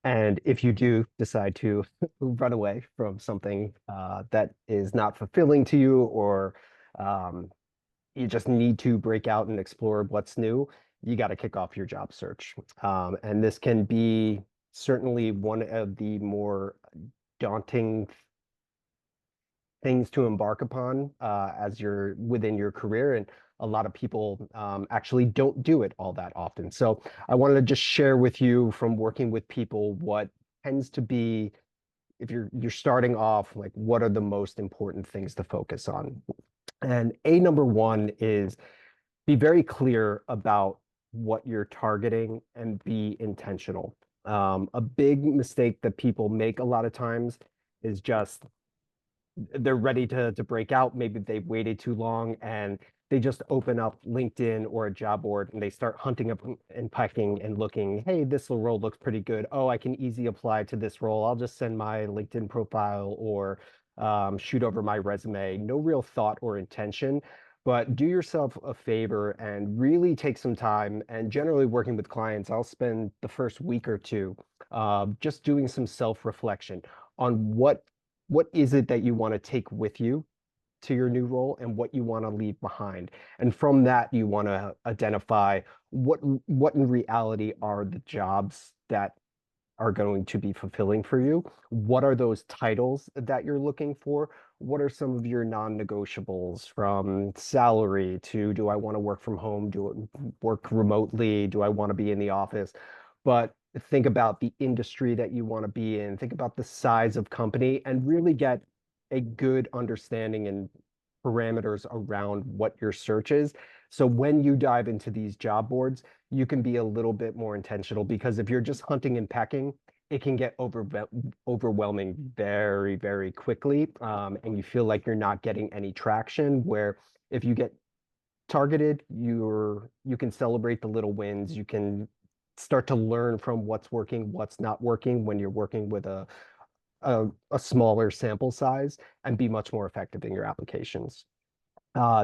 And if you do decide to run away from something that is not fulfilling to you, or um, you just need to break out and explore what's new, you got to kick off your job search. And this can be certainly one of the more daunting things to embark upon as you're within your career. And a lot of people actually don't do it all that often. So I wanted to just share with you from working with people what tends to be, if you're starting off, like what are the most important things to focus on. And a number one is be very clear about what you're targeting and be intentional. A big mistake that people make a lot of times is just they're ready to break out. Maybe they've waited too long and they just open up LinkedIn or a job board and they start hunting up and pecking and looking, hey, this role looks pretty good. Oh, I can easily apply to this role. I'll just send my LinkedIn profile or shoot over my resume. No real thought or intention. But do yourself a favor and really take some time. And generally, working with clients, I'll spend the first week or two just doing some self-reflection on what is it that you want to take with you to your new role and what you want to leave behind. And from that, you want to identify what in reality are the jobs that are going to be fulfilling for you. What are those titles that you're looking for? What are some of your non-negotiables, from salary to do I want to work from home? Do I work remotely? Do I want to be in the office? But think about the industry that you want to be in. Think about the size of company and really get a good understanding and parameters around what your search is. So when you dive into these job boards, you can be a little bit more intentional, because if you're just hunting and pecking, it can get overwhelming very, very quickly. And you feel like you're not getting any traction. Where if you get targeted, you can celebrate the little wins. You can start to learn from what's working, what's not working when you're working with a smaller sample size, and be much more effective in your applications.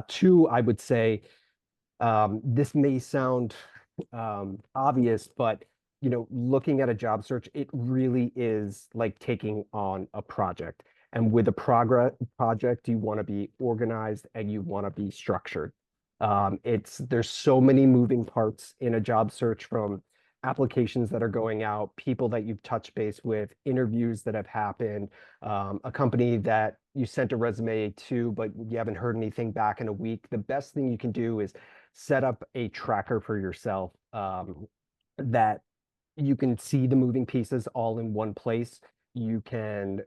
Two, I would say, this may sound obvious, but looking at a job search, it really is like taking on a project. And with a progress project, you want to be organized and you want to be structured. There's so many moving parts in a job search, from applications that are going out, people that you've touched base with, interviews that have happened, a company that you sent a resume to, but you haven't heard anything back in a week. The best thing you can do is set up a tracker for yourself, that you can see the moving pieces all in one place. You can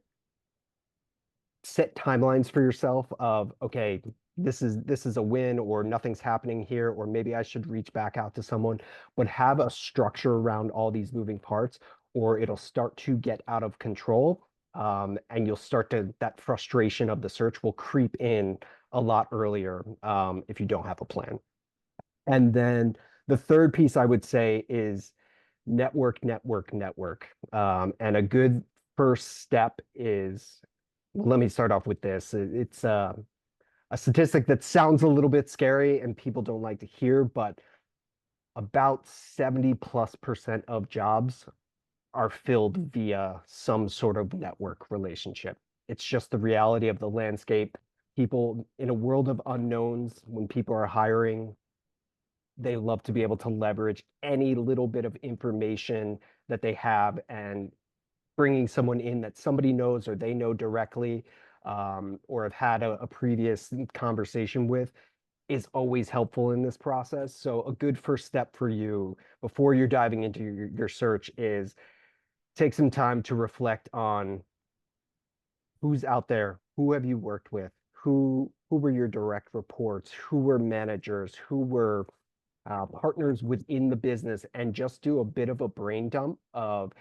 set timelines for yourself of, okay, this is a win, or nothing's happening here, or maybe I should reach back out to someone, but have a structure around all these moving parts, or it'll start to get out of control. And you'll start to, that frustration of the search will creep in a lot earlier, if you don't have a plan. And then the third piece I would say is network, network, network. And a good first step is, let me start off with this. It's a statistic that sounds a little bit scary and people don't like to hear, but about 70+% of jobs are filled via some sort of network relationship. It's just the reality of the landscape. People in a world of unknowns, when people are hiring, they love to be able to leverage any little bit of information that they have, and bringing someone in that somebody knows or they know directly, or have had a previous conversation with, is always helpful in this process. So a good first step for you before you're diving into your search is take some time to reflect on who's out there, who have you worked with, who were your direct reports, who were managers, who were partners within the business, and just do a bit of a brain dump of,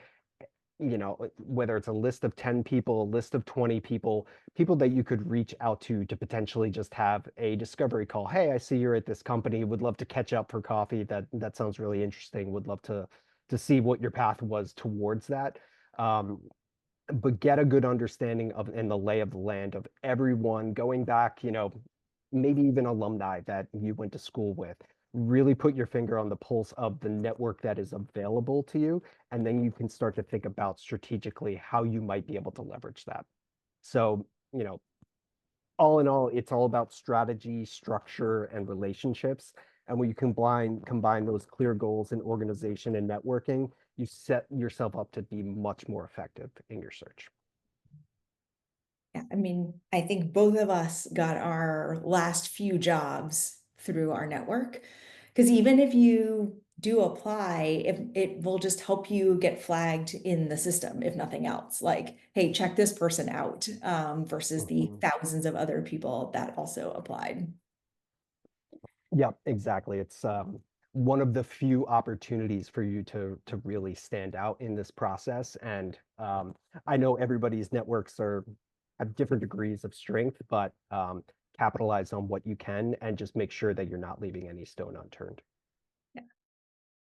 whether it's a list of 10 people, a list of 20 people, people that you could reach out to potentially just have a discovery call. Hey, I see you're at this company. Would love to catch up for coffee. That sounds really interesting. Would love to see what your path was towards that. But get a good understanding of, and the lay of the land of everyone going back, maybe even alumni that you went to school with. really put your finger on the pulse of the network that is available to you, and then you can start to think about strategically how you might be able to leverage that. So, all in all, it's all about strategy, structure, and relationships. And when you combine those clear goals in organization and networking, you set yourself up to be much more effective in your search. Yeah, I mean, I think both of us got our last few jobs through our network. Because even if you do apply, it will just help you get flagged in the system, if nothing else. Like, hey, check this person out, versus the Mhm. thousands of other people that also applied. Yeah, exactly. It's one of the few opportunities for you to really stand out in this process. And I know everybody's networks are have different degrees of strength, but capitalize on what you can and just make sure that you're not leaving any stone unturned.